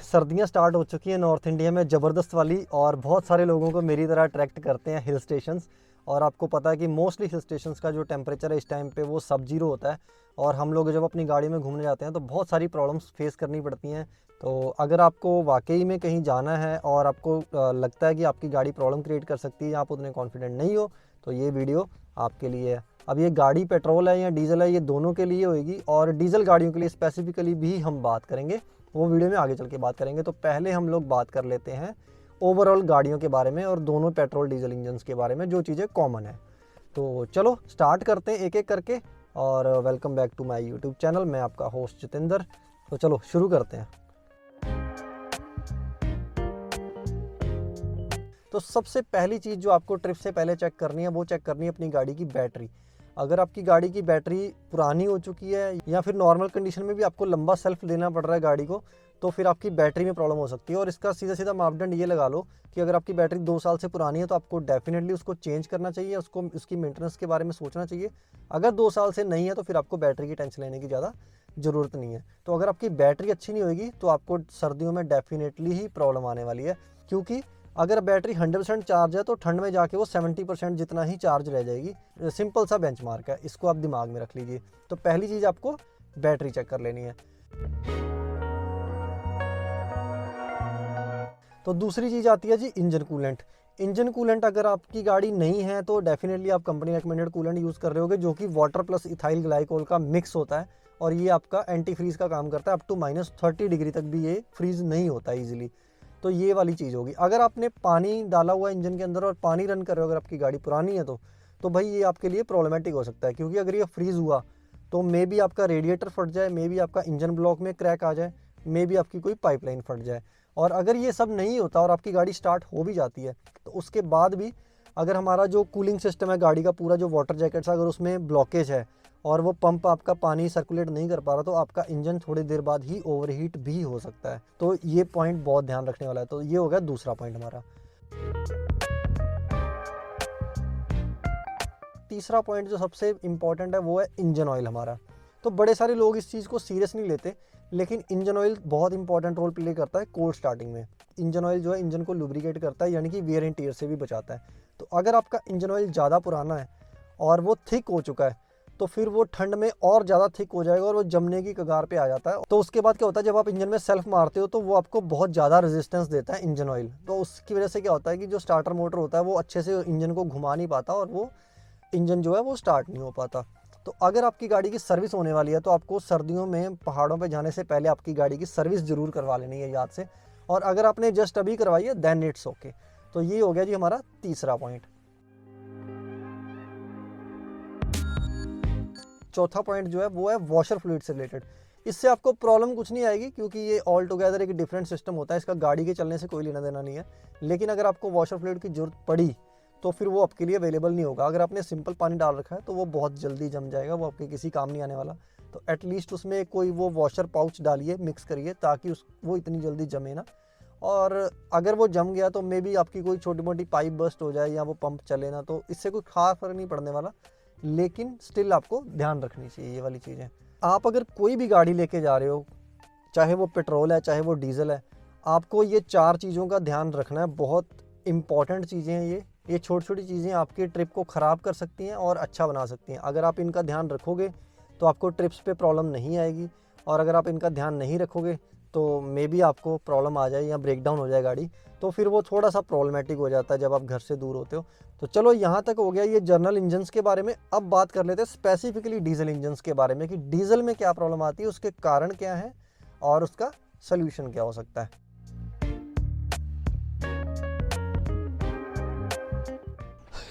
सर्दियां स्टार्ट हो चुकी हैं नॉर्थ इंडिया में ज़बरदस्त वाली, और बहुत सारे लोगों को मेरी तरह अट्रैक्ट करते हैं हिल स्टेशंस। और आपको पता है कि मोस्टली हिल स्टेशंस का जो टेम्परेचर है इस टाइम पे वो सब जीरो होता है। और हम लोग जब अपनी गाड़ी में घूमने जाते हैं तो बहुत सारी प्रॉब्लम्स फेस करनी पड़ती हैं। तो अगर आपको वाकई में कहीं जाना है और आपको लगता है कि आपकी गाड़ी प्रॉब्लम क्रिएट कर सकती है या आप उतने कॉन्फिडेंट नहीं हो, तो ये वीडियो आपके लिए है। अब ये गाड़ी पेट्रोल है या डीजल है, ये दोनों के लिए होगी, और डीजल गाड़ियों के लिए स्पेसिफिकली भी हम बात करेंगे, वो वीडियो में आगे चल के बात करेंगे। तो पहले हम लोग बात कर लेते हैं ओवरऑल गाड़ियों के बारे में और दोनों पेट्रोल डीजल इंजन्स के बारे में, जो चीज़ें कॉमन है। तो चलो स्टार्ट करते हैं एक एक करके। और welcome back to my YouTube channel, मैं आपका होस्ट जितेंद्र। तो चलो शुरू करते हैं। तो सबसे पहली चीज़ जो आपको ट्रिप से पहले चेक करनी है, वो चेक करनी है अपनी गाड़ी की बैटरी। अगर आपकी गाड़ी की बैटरी पुरानी हो चुकी है या फिर नॉर्मल कंडीशन में भी आपको लंबा सेल्फ देना पड़ रहा है गाड़ी को, तो फिर आपकी बैटरी में प्रॉब्लम हो सकती है। और इसका सीधा सीधा मापदंड ये लगा लो कि अगर आपकी बैटरी 2 साल से पुरानी है तो आपको डेफिनेटली उसको चेंज करना चाहिए, उसको उसकी मेंटेनेंस के बारे में सोचना चाहिए। अगर 2 साल से नहीं है तो फिर आपको बैटरी की टेंशन लेने की ज़्यादा ज़रूरत नहीं है। तो अगर आपकी बैटरी अच्छी नहीं होगी तो आपको सर्दियों में डेफिनेटली ही प्रॉब्लम आने वाली है, क्योंकि अगर बैटरी 100% चार्ज है तो ठंड में जाके वो 70% जितना ही चार्ज रह जाएगी। सिंपल सा बेंचमार्क है, इसको आप दिमाग में रख लीजिए। तो पहली चीज़ आपको बैटरी चेक कर लेनी है। तो दूसरी चीज़ आती है जी इंजन कूलेंट। इंजन कूलेंट अगर आपकी गाड़ी नहीं है तो डेफिनेटली आप कंपनी रिकमेंडेड कूलेंट यूज़ कर रहे होगे, जो कि वाटर प्लस इथाइल ग्लाइकोल का मिक्स होता है, और ये आपका एंटी फ्रीज का काम करता है। अप टू -30 डिग्री तक भी ये फ्रीज नहीं होता ईजिली। तो ये वाली चीज़ होगी। अगर आपने पानी डाला हुआ इंजन के अंदर और पानी रन कर रहे हो, अगर आपकी गाड़ी पुरानी है तो भाई ये आपके लिए प्रॉब्लमेटिक हो सकता है, क्योंकि अगर ये फ्रीज़ हुआ तो मे बी आपका रेडिएटर फट जाए, मे बी आपका इंजन ब्लॉक में क्रैक आ जाए, मे बी आपकी कोई पाइपलाइन फट जाए। और अगर ये सब नहीं होता और आपकी गाड़ी स्टार्ट हो भी जाती है तो उसके बाद भी अगर हमारा जो कूलिंग सिस्टम है गाड़ी का, पूरा जो वाटर जैकेट्स, अगर उसमें ब्लॉकेज है और वो पंप आपका पानी सर्कुलेट नहीं कर पा रहा, तो आपका इंजन थोड़ी देर बाद ही ओवरहीट भी हो सकता है। तो ये पॉइंट बहुत ध्यान रखने वाला है। तो ये हो गया दूसरा पॉइंट हमारा। तीसरा पॉइंट जो सबसे इंपॉर्टेंट है वो है इंजन ऑयल हमारा। तो बड़े सारे लोग इस चीज़ को सीरियस नहीं लेते, लेकिन इंजन ऑयल बहुत इंपॉर्टेंट रोल प्ले करता है कोल्ड स्टार्टिंग में। इंजन ऑयल जो है इंजन को लुब्रिकेट करता है, यानी कि वियर एंड टियर से भी बचाता है। तो अगर आपका इंजन ऑयल ज़्यादा पुराना है और वो थिक हो चुका है तो फिर वो ठंड में और ज़्यादा थिक हो जाएगा और वो जमने की कगार पे आ जाता है। तो उसके बाद क्या होता है, जब आप इंजन में सेल्फ मारते हो तो वो आपको बहुत ज़्यादा रेजिस्टेंस देता है इंजन ऑयल। तो उसकी वजह से क्या होता है कि जो स्टार्टर मोटर होता है वो अच्छे से इंजन को घुमा नहीं पाता और वो इंजन जो है वो स्टार्ट नहीं हो पाता। तो अगर आपकी गाड़ी की सर्विस होने वाली है तो आपको सर्दियों में पहाड़ों पे जाने से पहले आपकी गाड़ी की सर्विस ज़रूर करवा लेनी है याद से। और अगर आपने जस्ट अभी करवाई है देन इट्स ओके। तो ये हो गया जी हमारा तीसरा पॉइंट। चौथा पॉइंट जो है वो है वॉशर फ्लूइड से रिलेटेड। इससे आपको प्रॉब्लम कुछ नहीं आएगी, क्योंकि ये ऑल टुगेदर एक डिफरेंट सिस्टम होता है, इसका गाड़ी के चलने से कोई लेना देना नहीं है। लेकिन अगर आपको वॉशर फ्लूइड की जरूरत पड़ी तो फिर वो आपके लिए अवेलेबल नहीं होगा। अगर आपने सिंपल पानी डाल रखा है तो वो बहुत जल्दी जम जाएगा, वो आपके किसी काम नहीं आने वाला। तो एटलीस्ट उसमें कोई वो वॉशर पाउच डालिए, मिक्स करिए, ताकि वो इतनी जल्दी जमे ना। और अगर वो जम गया तो मे बी आपकी कोई छोटी मोटी पाइप बस्ट हो जाए या वो पंप चले ना, तो इससे कोई खास फर्क नहीं पड़ने वाला। लेकिन स्टिल आपको ध्यान रखनी चाहिए ये वाली चीज़ें। आप अगर कोई भी गाड़ी लेके जा रहे हो, चाहे वो पेट्रोल है चाहे वो डीजल है, आपको ये 4 चीज़ों का ध्यान रखना है। बहुत इंपॉर्टेंट चीज़ें हैं ये छोटी छोटी चीज़ें आपकी ट्रिप को ख़राब कर सकती हैं और अच्छा बना सकती हैं। अगर आप इनका ध्यान रखोगे तो आपको ट्रिप्स पे प्रॉब्लम नहीं आएगी, और अगर आप इनका ध्यान नहीं रखोगे तो मे बी आपको प्रॉब्लम आ जाए या ब्रेक डाउन हो जाए गाड़ी, तो फिर वो थोड़ा सा प्रॉब्लमेटिक हो जाता है जब आप घर से दूर होते हो। तो चलो यहाँ तक हो गया ये जर्नल इंजन्स के बारे में। अब बात कर लेते हैं स्पेसिफिकली डीजल इंजन्स के बारे में, कि डीजल में क्या प्रॉब्लम आती है, उसके कारण क्या है और उसका सोल्यूशन क्या हो सकता है।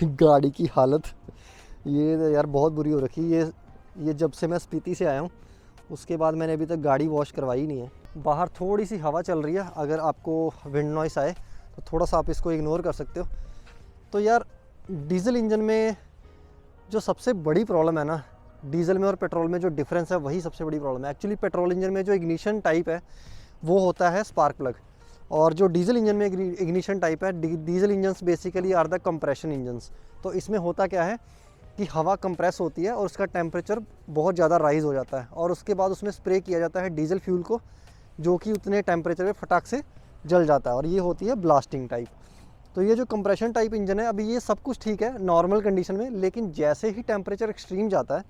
गाड़ी की हालत ये यार बहुत बुरी हो रखी है। ये जब से मैं स्पीति से आया हूँ उसके बाद मैंने अभी तक गाड़ी वॉश करवाई ही नहीं है। बाहर थोड़ी सी हवा चल रही है, अगर आपको विंड नॉइस आए तो थोड़ा सा आप इसको इग्नोर कर सकते हो। तो यार डीजल इंजन में जो सबसे बड़ी प्रॉब्लम है ना, डीजल में और पेट्रोल में जो डिफरेंस है वही सबसे बड़ी प्रॉब्लम है। एक्चुअली पेट्रोल इंजन में जो इग्निशन टाइप है वो होता है स्पार्क प्लग, और जो डीजल इंजन में इग्निशन टाइप है, diesel engines basically are the compression engines. तो इसमें होता क्या है कि हवा कंप्रेस होती है और उसका टेम्परेचर बहुत ज़्यादा राइज़ हो जाता है, और उसके बाद उसमें स्प्रे किया जाता है डीजल फ्यूल को, जो कि उतने टेम्परेचर पे फटाक से जल जाता है, और ये होती है ब्लास्टिंग टाइप। तो ये जो कंप्रेशन टाइप इंजन है, अभी ये सब कुछ ठीक है नॉर्मल कंडीशन में, लेकिन जैसे ही टेम्परेचर एक्सट्रीम जाता है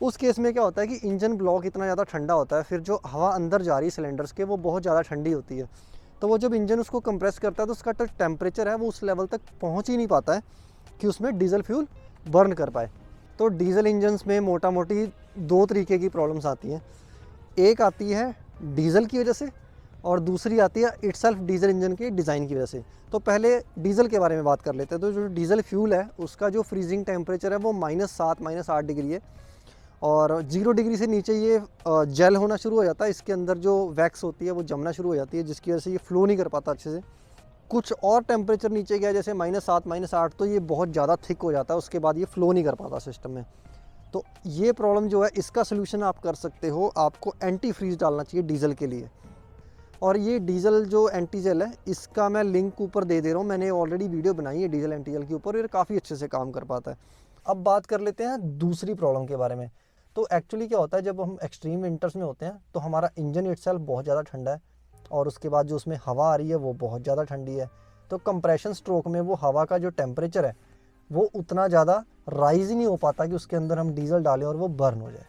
उस केस में क्या होता है कि इंजन ब्लॉक इतना ज़्यादा ठंडा होता है, फिर जो हवा अंदर जा रही है सिलेंडर्स के वो बहुत ज़्यादा ठंडी होती है। तो वो जब इंजन उसको कंप्रेस करता है तो उसका जो टेम्परेचर है वो उस लेवल तक पहुंच ही नहीं पाता है कि उसमें डीजल फ्यूल बर्न कर पाए। तो डीजल इंजन्स में मोटा मोटी दो तरीके की प्रॉब्लम्स आती हैं। एक आती है डीजल की वजह से, और दूसरी आती है इटसेल्फ डीजल इंजन के डिज़ाइन की वजह से। तो पहले डीजल के बारे में बात कर लेते हैं। तो जो डीजल फ्यूल है उसका जो फ्रीजिंग टेम्परेचर है वो -7 -8 डिग्री है, और 0 डिग्री से नीचे ये जेल होना शुरू हो जाता है। इसके अंदर जो वैक्स होती है वो जमना शुरू हो जाती है, जिसकी वजह से ये फ्लो नहीं कर पाता अच्छे से। कुछ और टेम्परेचर नीचे गया जैसे -7 -8, तो ये बहुत ज़्यादा थिक हो जाता है, उसके बाद ये फ्लो नहीं कर पाता सिस्टम में। तो ये प्रॉब्लम जो है इसका सोल्यूशन आप कर सकते हो, आपको एंटी फ्रीज डालना चाहिए डीजल के लिए। और ये डीजल जो एंटी जेल है इसका मैं लिंक ऊपर दे रहा हूँ, मैंने ऑलरेडी वीडियो बनाई है डीजल एंटी जेल के ऊपर, ये काफ़ी अच्छे से काम कर पाता है। अब बात कर लेते हैं दूसरी प्रॉब्लम के बारे में। तो एक्चुअली क्या होता है, जब हम एक्सट्रीम विंटर्स में होते हैं तो हमारा इंजन इटसेल्फ बहुत ज़्यादा ठंडा है, और उसके बाद जो उसमें हवा आ रही है वो बहुत ज़्यादा ठंडी है। तो कंप्रेशन स्ट्रोक में वो हवा का जो टेम्परेचर है वो उतना ज़्यादा राइज ही नहीं हो पाता कि उसके अंदर हम डीजल डालें और वो बर्न हो जाए।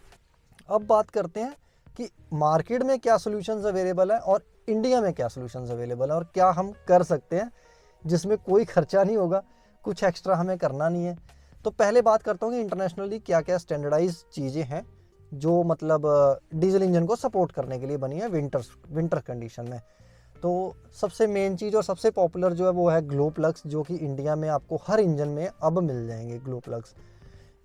अब बात करते हैं कि मार्केट में क्या सोल्यूशंस अवेलेबल है और इंडिया में क्या सोल्यूशंस अवेलेबल है, और क्या हम कर सकते हैं जिसमें कोई खर्चा नहीं होगा, कुछ एक्स्ट्रा हमें करना नहीं है। तो पहले बात करता हूँ कि इंटरनेशनली क्या क्या स्टैंडर्डाइज चीज़ें हैं जो मतलब डीजल इंजन को सपोर्ट करने के लिए बनी है विंटर कंडीशन में। तो सबसे मेन चीज़ और सबसे पॉपुलर जो है वो है ग्लो प्लग्स, जो कि इंडिया में आपको हर इंजन में अब मिल जाएंगे ग्लो प्लग्स।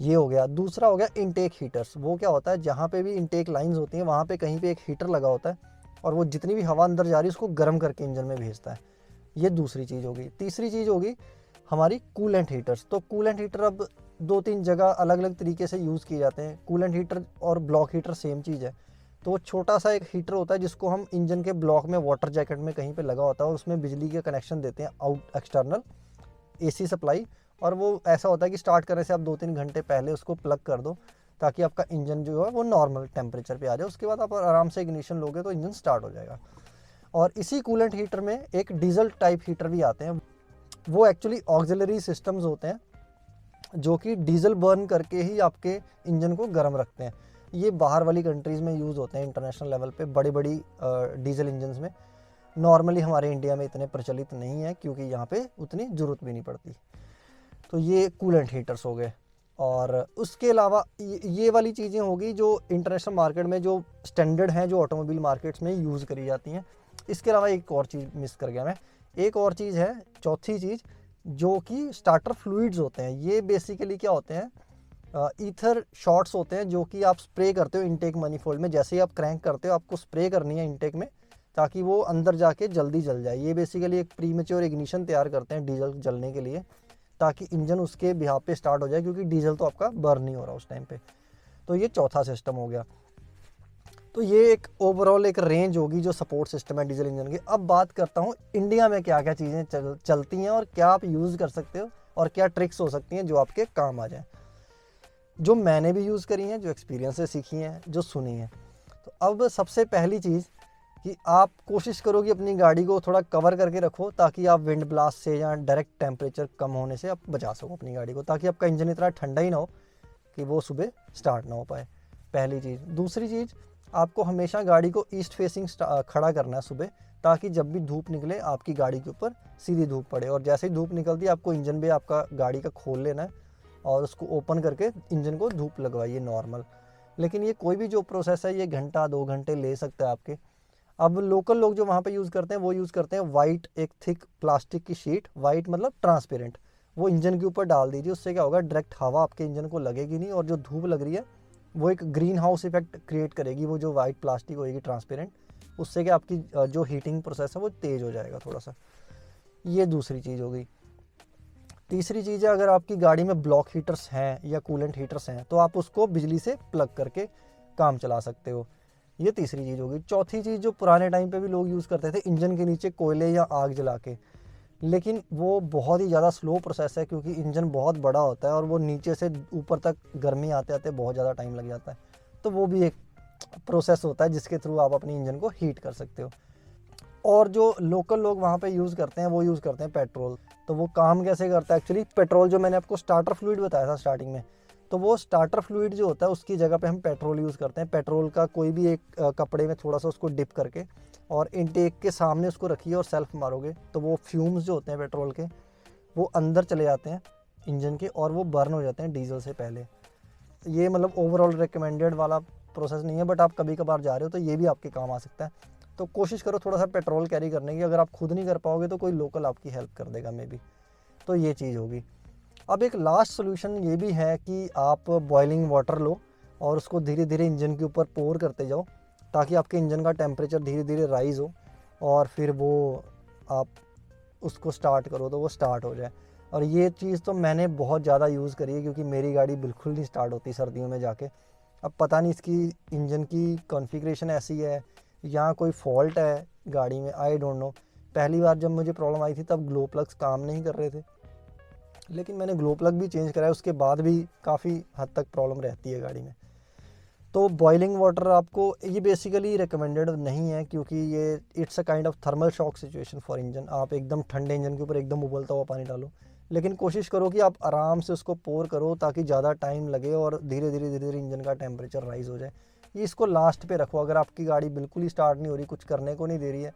ये हो गया। दूसरा हो गया इनटेक हीटर्स। वो क्या होता है, जहाँ पे भी इनटेक लाइंस होती हैं वहाँ पे कहीं पे एक हीटर लगा होता है, और वो जितनी भी हवा अंदर जा रही है उसको गर्म करके इंजन में भेजता है। ये दूसरी चीज़ होगी। तीसरी चीज़ होगी हमारी कूलेंट हीटर्स। तो कूलेंट हीटर अब 2-3 जगह अलग अलग तरीके से यूज़ किए जाते हैं। कूलेंट हीटर और ब्लॉक हीटर सेम चीज़ है। तो वो छोटा सा एक हीटर होता है जिसको हम इंजन के ब्लॉक में वाटर जैकेट में कहीं पे लगा होता है, और उसमें बिजली के कनेक्शन देते हैं आउट एक्सटर्नल एसी सप्लाई। और वो ऐसा होता है कि स्टार्ट करने से आप 2-3 घंटे पहले उसको प्लग कर दो ताकि आपका इंजन जो है वो नॉर्मल टेम्परेचर पे आ जाए। उसके बाद आप आराम से इग्निशन लोगे तो इंजन स्टार्ट हो जाएगा। और इसी कूलेंट हीटर में एक डीजल टाइप हीटर भी आते हैं। वो एक्चुअली ऑक्सिलरी सिस्टम्स होते हैं जो कि डीजल बर्न करके ही आपके इंजन को गर्म रखते हैं। ये बाहर वाली कंट्रीज़ में यूज़ होते हैं इंटरनेशनल लेवल पे बड़ी बड़ी डीजल इंजन्स में। नॉर्मली हमारे इंडिया में इतने प्रचलित नहीं है क्योंकि यहाँ पे उतनी ज़रूरत भी नहीं पड़ती। तो ये कूलेंट हीटर्स हो गए। और उसके अलावा ये वाली चीज़ें होगी जो इंटरनेशनल मार्केट में जो स्टैंडर्ड हैं, जो ऑटोमोबाइल मार्केट्स में यूज़ करी जाती हैं। इसके अलावा एक और चीज़ मिस कर गया मैं। एक और चीज़ है, चौथी चीज़, जो कि स्टार्टर फ्लूइड्स होते हैं। ये बेसिकली क्या होते हैं, ईथर शॉट्स होते हैं जो कि आप स्प्रे करते हो इनटेक मनीफोल्ड में। जैसे ही आप क्रैंक करते हो आपको स्प्रे करनी है इनटेक में ताकि वो अंदर जाके जल्दी जल जाए। ये बेसिकली एक प्रीमेच्योर इग्निशन तैयार करते हैं डीजल जलने के लिए, ताकि इंजन उसके बिहाफ पे स्टार्ट हो जाए, क्योंकि डीजल तो आपका बर्न नहीं हो रहा उस टाइम पे। तो ये चौथा सिस्टम हो गया। तो ये एक ओवरऑल एक रेंज होगी जो सपोर्ट सिस्टम है डीजल इंजन की। अब बात करता हूँ इंडिया में क्या क्या चीज़ें चलती हैं और क्या आप यूज़ कर सकते हो और क्या ट्रिक्स हो सकती हैं जो आपके काम आ जाए, जो मैंने भी यूज़ करी हैं, जो एक्सपीरियंस से सीखी हैं, जो सुनी हैं। तो अब सबसे पहली चीज़ कि आप कोशिश करो कि अपनी गाड़ी को थोड़ा कवर करके रखो ताकि आप विंड ब्लास्ट से या डायरेक्ट टेम्परेचर कम होने से आप बचा सको अपनी गाड़ी को, ताकि आपका इंजन इतना ठंडा ही ना हो कि वो सुबह स्टार्ट ना हो पाए। पहली चीज़। दूसरी चीज़, आपको हमेशा गाड़ी को ईस्ट फेसिंग खड़ा करना है सुबह, ताकि जब भी धूप निकले आपकी गाड़ी के ऊपर सीधी धूप पड़े। और जैसे ही धूप निकलती है आपको इंजन भी आपका गाड़ी का खोल लेना है और उसको ओपन करके इंजन को धूप लगवाइए नॉर्मल। लेकिन ये कोई भी जो प्रोसेस है ये घंटा 2 घंटे ले सकता है आपके। अब लोकल लोग जो वहाँ पे यूज़ करते हैं वो यूज़ करते हैं वाइट, एक थिक प्लास्टिक की शीट, वाइट मतलब ट्रांसपेरेंट, वो इंजन के ऊपर डाल दीजिए। उससे क्या होगा, डायरेक्ट हवा आपके इंजन को लगेगी नहीं, और जो धूप लग रही है वो एक ग्रीन हाउस इफेक्ट क्रिएट करेगी। वो जो वाइट प्लास्टिक होगी ट्रांसपेरेंट, उससे क्या आपकी जो हीटिंग प्रोसेस है वो तेज़ हो जाएगा थोड़ा सा। ये दूसरी चीज़ हो गई। तीसरी चीज़ है, अगर आपकी गाड़ी में ब्लॉक हीटर्स हैं या कूलेंट हीटर्स हैं तो आप उसको बिजली से प्लग करके काम चला सकते हो। ये तीसरी चीज़ होगी। चौथी चीज़, जो पुराने टाइम पे भी लोग यूज़ करते थे इंजन के नीचे कोयले या आग जला के, लेकिन वो बहुत ही ज़्यादा स्लो प्रोसेस है क्योंकि इंजन बहुत बड़ा होता है और वो नीचे से ऊपर तक गर्मी आते आते बहुत ज़्यादा टाइम लग जाता है। तो वो भी एक प्रोसेस होता है जिसके थ्रू आप अपनी इंजन को हीट कर सकते हो। और जो लोकल लोग वहाँ पे यूज़ करते हैं वो यूज़ करते हैं पेट्रोल। तो वो काम कैसे करता है एक्चुअली, पेट्रोल जो मैंने आपको स्टार्टर फ्लूइड बताया था स्टार्टिंग में, तो वो स्टार्टर फ्लूइड जो होता है उसकी जगह पे हम पेट्रोल यूज़ करते हैं। पेट्रोल का कोई भी एक कपड़े में थोड़ा सा उसको डिप करके और इनटेक के सामने उसको रखिए और सेल्फ मारोगे तो वो फ्यूम्स जो होते हैं पेट्रोल के वो अंदर चले जाते हैं इंजन के और वो बर्न हो जाते हैं डीजल से पहले। ये मतलब ओवरऑल रिकमेंडेड वाला प्रोसेस नहीं है, बट आप कभी कभार जा रहे हो तो ये भी आपके काम आ सकता है। तो कोशिश करो थोड़ा सा पेट्रोल कैरी करने की, अगर आप खुद नहीं कर पाओगे तो कोई लोकल आपकी हेल्प कर देगा मे बी। तो ये चीज़ होगी। अब एक लास्ट सोल्यूशन ये भी है कि आप बॉइलिंग वाटर लो और उसको धीरे धीरे इंजन के ऊपर पोर करते जाओ ताकि आपके इंजन का टेम्परेचर धीरे धीरे राइज़ हो और फिर वो आप उसको स्टार्ट करो तो वो स्टार्ट हो जाए। और ये चीज़ तो मैंने बहुत ज़्यादा यूज़ करी है क्योंकि मेरी गाड़ी बिल्कुल नहीं स्टार्ट होती सर्दियों में जाके। अब पता नहीं इसकी इंजन की कॉन्फ़िगरेशन ऐसी है या कोई फॉल्ट है गाड़ी में, आई डोंट नो। पहली बार जब मुझे प्रॉब्लम आई थी तब ग्लो प्लग्स काम नहीं कर रहे थे, लेकिन मैंने ग्लो प्लग भी चेंज कराया, उसके बाद भी काफ़ी हद तक प्रॉब्लम रहती है गाड़ी में। तो बॉइलिंग वाटर आपको ये बेसिकली रिकमेंडेड नहीं है क्योंकि ये it's a kind of thermal shock situation for engine. आप एकदम ठंडे इंजन के ऊपर एकदम उबलता हुआ पानी डालो, लेकिन कोशिश करो कि आप आराम से उसको पोर करो ताकि ज़्यादा टाइम लगे और धीरे धीरे इंजन का टेम्परेचर राइज़ हो जाए। ये इसको लास्ट पे रखो। अगर आपकी गाड़ी बिल्कुल ही स्टार्ट नहीं हो रही, कुछ करने को नहीं दे रही है,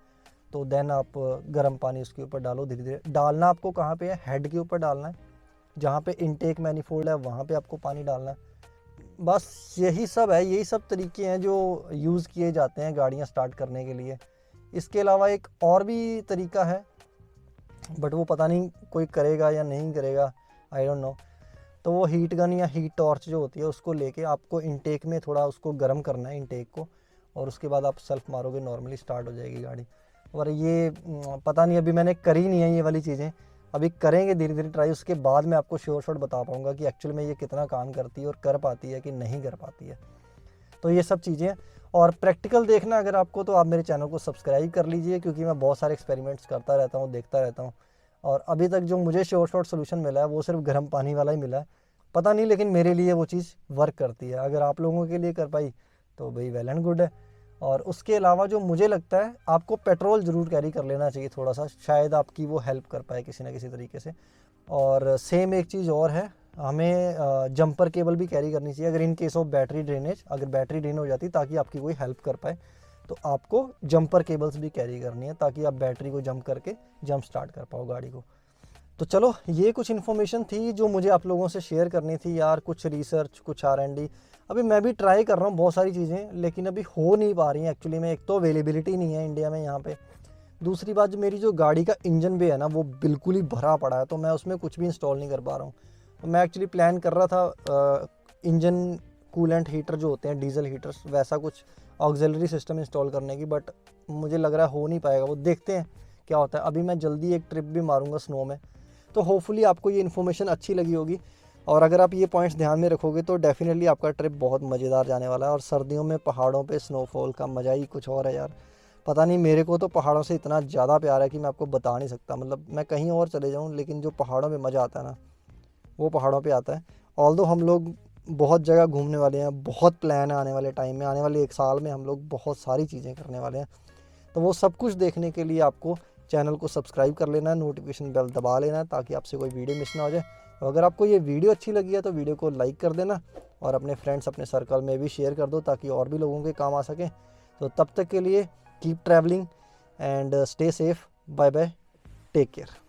तो देन आप गर्म पानी उसके ऊपर डालो धीरे धीरे। डालना आपको कहाँ पे है, हेड के ऊपर डालना है, जहाँ पे इनटेक मैनिफोल्ड है वहाँ पे आपको पानी डालना है। बस यही सब है, यही सब तरीके हैं जो यूज़ किए जाते हैं गाड़ियाँ स्टार्ट करने के लिए। इसके अलावा एक और भी तरीका है बट वो पता नहीं कोई करेगा या नहीं करेगा, आई डोंट नो। तो वो हीट गन या हीट टॉर्च जो होती है उसको लेके आपको इनटेक में थोड़ा उसको गर्म करना है इनटेक को, और उसके बाद आप सेल्फ मारोगे नॉर्मली स्टार्ट हो जाएगी गाड़ी। और ये पता नहीं, अभी मैंने करी नहीं है ये वाली चीज़ें, अभी करेंगे धीरे धीरे ट्राई, उसके बाद मैं आपको श्योर शॉट बता पाऊँगा कि एक्चुअली में ये कितना काम करती है और कर पाती है कि नहीं कर पाती है। तो ये सब चीज़ें और प्रैक्टिकल देखना अगर आपको, तो आप मेरे चैनल को सब्सक्राइब कर लीजिए क्योंकि मैं बहुत सारे एक्सपेरिमेंट्स करता रहता हूँ, देखता रहता हूँ। और अभी तक जो मुझे श्योर शॉट सोल्यूशन मिला है वो सिर्फ गर्म पानी वाला ही मिला है, पता नहीं, लेकिन मेरे लिए वो चीज़ वर्क करती है। अगर आप लोगों के लिए कर पाई तो भाई वेल एंड गुड है। और उसके अलावा जो मुझे लगता है आपको पेट्रोल ज़रूर कैरी कर लेना चाहिए थोड़ा सा, शायद आपकी वो हेल्प कर पाए किसी ना किसी तरीके से। और सेम एक चीज़ और है, हमें जंपर केबल भी कैरी करनी चाहिए अगर in case of battery drainage, अगर बैटरी ड्रेन हो जाती ताकि आपकी कोई हेल्प कर पाए तो आपको जंपर केबल्स भी कैरी करनी है ताकि आप बैटरी को जंप करके जंप स्टार्ट कर पाओ गाड़ी को। तो चलो ये कुछ इन्फॉर्मेशन थी जो मुझे आप लोगों से शेयर करनी थी यार, कुछ रिसर्च, कुछ R&D। अभी मैं भी ट्राई कर रहा हूँ बहुत सारी चीज़ें, लेकिन अभी हो नहीं पा रही हैं एक्चुअली में। एक तो अवेलेबिलिटी नहीं है इंडिया में यहाँ पे, दूसरी बात मेरी जो गाड़ी का इंजन भी है ना वो बिल्कुल ही भरा पड़ा है, तो मैं उसमें कुछ भी इंस्टॉल नहीं कर पा रहा हूँ। तो मैं एक्चुअली प्लान कर रहा था इंजन कूलेंट हीटर जो होते हैं डीजल हीटर्स, वैसा कुछ ऑक्सिलरी सिस्टम इंस्टॉल करने की, बट मुझे लग रहा है हो नहीं पाएगा, वो देखते हैं क्या होता है। अभी मैं जल्दी एक ट्रिप भी मारूंगा स्नो में, तो होपफुली आपको ये इन्फॉर्मेशन अच्छी लगी होगी। और अगर आप ये पॉइंट्स ध्यान में रखोगे तो डेफिनेटली आपका ट्रिप बहुत मज़ेदार जाने वाला है। और सर्दियों में पहाड़ों पे स्नोफॉल का मज़ा ही कुछ और है यार। पता नहीं, मेरे को तो पहाड़ों से इतना ज़्यादा प्यार है कि मैं आपको बता नहीं सकता। मतलब मैं कहीं और चले जाऊँ लेकिन जो पहाड़ों में मज़ा आता है ना वो पहाड़ों पे आता है। ऑल्दो हम लोग बहुत जगह घूमने वाले हैं, बहुत प्लान है आने वाले टाइम में, आने वाले 1 साल में हम लोग बहुत सारी चीज़ें करने वाले हैं। तो वो सब कुछ देखने के लिए आपको चैनल को सब्सक्राइब कर लेना है, नोटिफिकेशन बेल दबा लेना है ताकि आपसे कोई वीडियो मिस ना हो जाए। और अगर आपको ये वीडियो अच्छी लगी है तो वीडियो को लाइक कर देना और अपने फ्रेंड्स, अपने सर्कल में भी शेयर कर दो ताकि और भी लोगों के काम आ सकें। तो तब तक के लिए keep travelling and stay safe, bye bye, take care.